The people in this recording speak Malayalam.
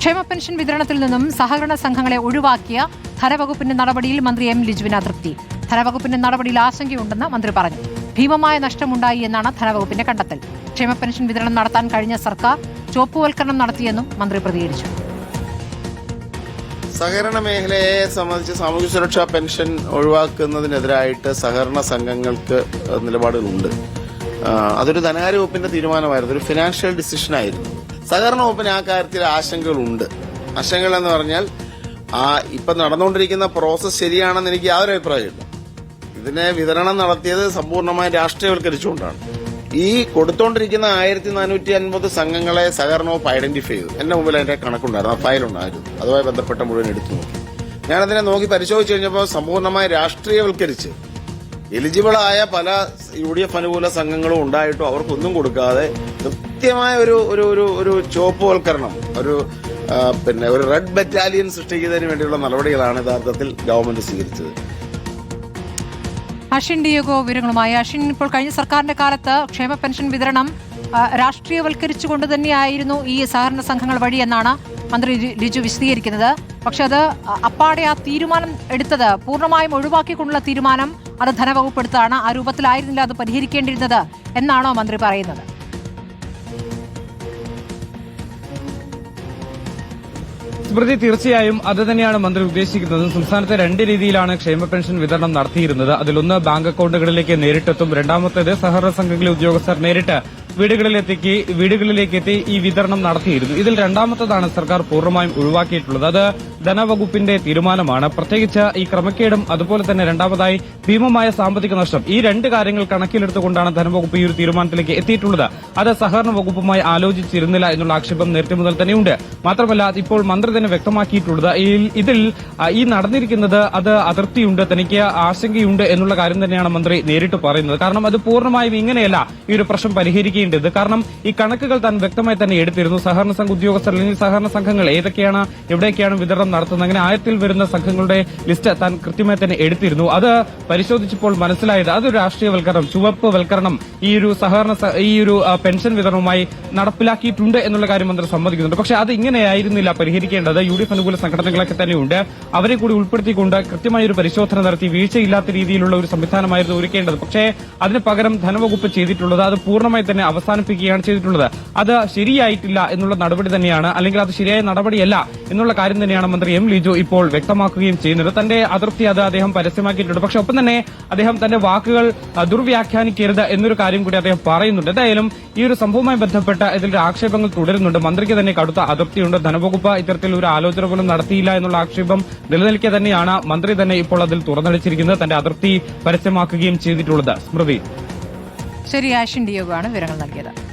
ക്ഷേമ പെൻഷൻ വിതരണത്തിൽ നിന്നും സഹകരണ സംഘങ്ങളെ ഒഴിവാക്കിയ ധനവകുപ്പിന്റെ നടപടിയിൽ മന്ത്രി എം ലിജുവിന് അതൃപ്തി. ധനവകുപ്പിന്റെ നടപടിയിൽ ആശങ്കയുണ്ടെന്ന് മന്ത്രി പറഞ്ഞു. ഭീമമായ നഷ്ടമുണ്ടായി എന്നാണ് ധനവകുപ്പിന്റെ കണ്ടെത്തൽ. ക്ഷേമ പെൻഷൻ വിതരണം നടത്താൻ കഴിഞ്ഞ സർക്കാർ ചുവപ്പുവൽക്കരണം നടത്തിയെന്നും മന്ത്രി പ്രതികരിച്ചു. സഹകരണ മേഖലയെ സംബന്ധിച്ച് സാമൂഹ്യ സുരക്ഷാ പെൻഷൻ ഒഴിവാക്കുന്നതിനെതിരായിട്ട് സഹകരണ സംഘങ്ങൾക്ക് നിലപാടുകളുണ്ട്. അതൊരു ധനകാര്യ വകുപ്പിന്റെ തീരുമാനമായിരുന്നു, ഒരു ഫിനാൻഷ്യൽ ഡിസിഷനായിരുന്നു. സഹകരണ വകുപ്പിന് ആ കാര്യത്തിൽ ആശങ്കകളുണ്ട്. ആശങ്കകൾ എന്ന് പറഞ്ഞാൽ ഇപ്പൊ നടന്നുകൊണ്ടിരിക്കുന്ന പ്രോസസ് ശരിയാണെന്ന് എനിക്ക് യാതൊരു അഭിപ്രായമില്ല. ഇതിനെ വിതരണം നടത്തിയത് സമ്പൂർണ്ണമായി രാഷ്ട്രീയവൽക്കരിച്ചുകൊണ്ടാണ്. ഈ കൊടുത്തോണ്ടിരിക്കുന്ന 1450 സംഘങ്ങളെ സഹകരണ വകുപ്പ് ഐഡന്റിഫൈ ചെയ്തു. എന്റെ മുമ്പിൽ അതിന്റെ കണക്കുണ്ടായിരുന്നു, ആ ഫയലുണ്ടായിരുന്നു. അതുമായി ബന്ധപ്പെട്ട മുഴുവൻ എടുത്തു നോക്കി. ഞാനതിനെ നോക്കി പരിശോധിച്ചു കഴിഞ്ഞപ്പോൾ സമ്പൂർണ്ണമായി രാഷ്ട്രീയവൽക്കരിച്ച് എലിജിബിളായ പല UDF അനുകൂല സംഘങ്ങളും ഉണ്ടായിട്ടും അവർക്കൊന്നും കൊടുക്കാതെ കൃത്യമായ ഒരു ചുവപ്പുവൽക്കരണം, ഒരു റെഡ് ബറ്റാലിയൻ സൃഷ്ടിക്കുന്നതിന് വേണ്ടിയുള്ള നടപടികളാണ് യഥാർത്ഥത്തിൽ ഗവൺമെന്റ് സ്വീകരിച്ചത്. അശ്വിൻ ഡിയോഗോ വിവരങ്ങളുമായി. അശ്വിൻ, ഇപ്പോൾ കഴിഞ്ഞ സർക്കാരിന്റെ കാലത്ത് ക്ഷേമ പെൻഷൻ വിതരണം രാഷ്ട്രീയവൽക്കരിച്ചുകൊണ്ട് തന്നെയായിരുന്നു ഈ സഹകരണ സംഘങ്ങൾ വഴി എന്നാണ് മന്ത്രി ലിജു വിശദീകരിക്കുന്നത്. പക്ഷെ അത് അപ്പാടെ ആ തീരുമാനം എടുത്തത് പൂർണ്ണമായും ഒഴിവാക്കിക്കൊണ്ടുള്ള തീരുമാനം അത് ധനവകുപ്പ് എടുത്താണ്. ആ രൂപത്തിലായിരുന്നില്ല അത് പരിഹരിക്കേണ്ടിയിരുന്നത് എന്നാണോ മന്ത്രി പറയുന്നത്? സ്മൃതി, തീർച്ചയായും അത് തന്നെയാണ് മന്ത്രി ഉദ്ദേശിക്കുന്നത്. സംസ്ഥാനത്തെ 2 രീതിയിലാണ് ക്ഷേമ പെൻഷൻ വിതരണം നടത്തിയിരുന്നത്. അതിലൊന്ന് ബാങ്ക് അക്കൌണ്ടുകളിലേക്ക് നേരിട്ടെത്തും, രണ്ടാമത്തേത് സഹകരണ സംഘങ്ങളിലെ ഉദ്യോഗസ്ഥർ നേരിട്ട് വീടുകളിലേക്ക് എത്തി ഈ വിതരണം നടത്തിയിരുന്നു. ഇതിൽ രണ്ടാമത്തേതാണ് സർക്കാർ പൂർണ്ണമായും ഒഴിവാക്കിയിട്ടുള്ളത്. അത് ധനവകുപ്പിന്റെ തീരുമാനമാണ്. പ്രത്യേകിച്ച് ഈ ക്രമക്കേടും അതുപോലെ തന്നെ രണ്ടാമതായി ഭീമമായ സാമ്പത്തിക നഷ്ടം, ഈ 2 കാര്യങ്ങൾ കണക്കിലെടുത്തുകൊണ്ടാണ് ധനവകുപ്പ് ഈ ഒരു തീരുമാനത്തിലേക്ക് എത്തിയിട്ടുള്ളത്. അത് സഹകരണ വകുപ്പുമായി ആലോചിച്ചിരുന്നില്ല എന്നുള്ള ആക്ഷേപം നേരത്തെ മുതൽ തന്നെയുണ്ട്. മാത്രമല്ല ഇപ്പോൾ മന്ത്രി തന്നെ വ്യക്തമാക്കിയിട്ടുള്ളത് ഇതിൽ ഈ നടന്നിരിക്കുന്നത് അത് അതൃപ്തിയുണ്ട്, തനിക്ക് ആശങ്കയുണ്ട് എന്നുള്ള കാര്യം തന്നെയാണ് മന്ത്രി നേരിട്ട് പറയുന്നത്. കാരണം അത് പൂർണ്ണമായും ഇങ്ങനെയല്ല ഈ ഒരു പ്രശ്നം പരിഹരിക്കേണ്ടത്. കാരണം ഈ കണക്കുകൾ താൻ വ്യക്തമായി തന്നെ എടുത്തിരുന്നു. സഹകരണ സംഘ ഉദ്യോഗസ്ഥർ അല്ലെങ്കിൽ സഹകരണ സംഘങ്ങൾ ഏതൊക്കെയാണ്, എവിടെയൊക്കെയാണ് വിതരണം നടത്തുന്നത്, അങ്ങനെ 1000-ൽ വരുന്ന സംഘങ്ങളുടെ ലിസ്റ്റ് താൻ കൃത്യമായി തന്നെ എടുത്തിരുന്നു. അത് പരിശോധിച്ചപ്പോൾ മനസ്സിലായത് അതൊരു രാഷ്ട്രീയവൽക്കരണം, ചുവപ്പുവൽക്കരണം ഈ ഒരു പെൻഷൻ വിതരണവുമായി നടപ്പിലാക്കിയിട്ടുണ്ട് എന്നുള്ള കാര്യം മന്ത്രി സമ്മതിക്കുന്നുണ്ട്. പക്ഷേ അത് ഇങ്ങനെയായിരുന്നില്ല പരിഹരിക്കേണ്ടത്. UDF അനുകൂല സംഘടനകളൊക്കെ തന്നെയുണ്ട്, അവരെ കൂടി ഉൾപ്പെടുത്തിക്കൊണ്ട് കൃത്യമായ ഒരു പരിശോധന നടത്തി വീഴ്ചയില്ലാത്ത രീതിയിലുള്ള ഒരു സംവിധാനമായിരുന്നു ഒരുക്കേണ്ടത്. പക്ഷേ അതിന് പകരം ധനവകുപ്പ് ചെയ്തിട്ടുള്ളത് അത് പൂർണ്ണമായി തന്നെ അവസാനിപ്പിക്കുകയാണ് ചെയ്തിട്ടുള്ളത്. അത് ശരിയായിട്ടില്ല എന്നുള്ള നടപടി തന്നെയാണ്, അല്ലെങ്കിൽ അത് ശരിയായ നടപടിയല്ല എന്നുള്ള കാര്യം തന്നെയാണ് മന്ത്രി എം ലിജു ഇപ്പോൾ വ്യക്തമാക്കുകയും ചെയ്യുന്നത്. തന്റെ അതൃപ്തി അത് അദ്ദേഹം പരസ്യമാക്കിയിട്ടുണ്ട്. പക്ഷെ ഒപ്പം തന്നെ അദ്ദേഹം തന്റെ വാക്കുകൾ ദുർവ്യാഖ്യാനിക്കരുത് എന്നൊരു കാര്യം കൂടി അദ്ദേഹം പറയുന്നുണ്ട്. എന്തായാലും ഈ ഒരു സംഭവവുമായി ബന്ധപ്പെട്ട ഇതിൽ ആക്ഷേപങ്ങൾ തുടരുന്നുണ്ട്. മന്ത്രിക്ക് തന്നെ കടുത്ത അതൃപ്തിയുണ്ട്. ധനവകുപ്പ് ഇത്തരത്തിൽ ഒരു ആലോചന പോലും നടത്തിയില്ല എന്നുള്ള ആക്ഷേപം നിലനിൽക്കെ തന്നെയാണ് മന്ത്രി തന്നെ ഇപ്പോൾ അതിൽ തുറന്നടിച്ചിരിക്കുന്നത്, തന്റെ അതൃപ്തി പരസ്യമാക്കുകയും ചെയ്തിട്ടുള്ളത്. സ്മൃതി, ശരി, അശ്വിൻ ഡിയോഗോ ആണ് വിവരങ്ങൾ നൽകിയത്.